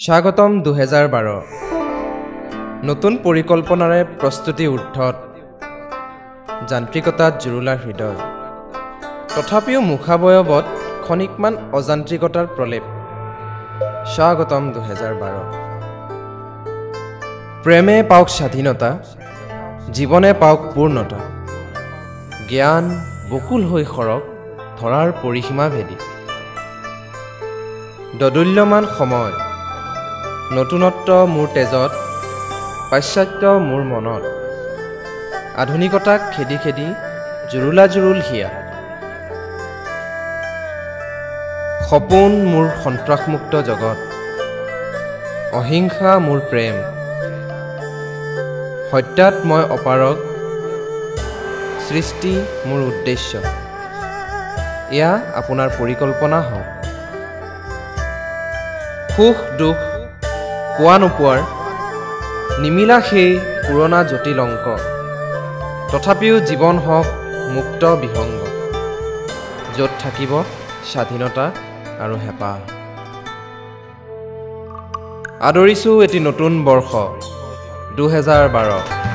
স্বাগতম 2012 নতুন পৰিকল্পনাৰে প্ৰস্তুতি উদ্ধত যান্ত্ৰিকতাত জুৰুলাৰ হৃদয় তথাপিও মুখাবয়বত খনিকমান অযান্ত্ৰিকতাৰ প্ৰলেপ স্বাগতম 2012 প্ৰেমে পাওক স্বাধীনতা জীৱনে পাওক পূৰ্ণতা জ্ঞান বকুল হৈ খৰক ধৰাৰ পৰিসীমা ভেদি দদুল্যমান সময় নতুনত্ব মোৰ তেজত পাশ্চাত্য মোৰ মনত আধুনিকতাক খেদি খেদি জুৰুলা জুৰুল হিয়া সপোন মোৰ সন্ত্ৰাসমুক্ত জগত অহিংসা মোৰ প্ৰেম সত্যাত মই অপাৰগ সৃষ্টি মোৰ উদ্দেশ্য এয়া আপোনাৰ পৰিকল্পনা হওক সুখ দুখ পোৱা নোপোৱাৰ নিমিলা সেই পুৰণা জটিল অংক তথাপিও জীৱন হওক মুক্ত বিহংগ য'ত থাকিব স্বাধীনতা আৰু হেঁপাহ আদৰিছোঁ এটি নতুন বৰ্ষ 2012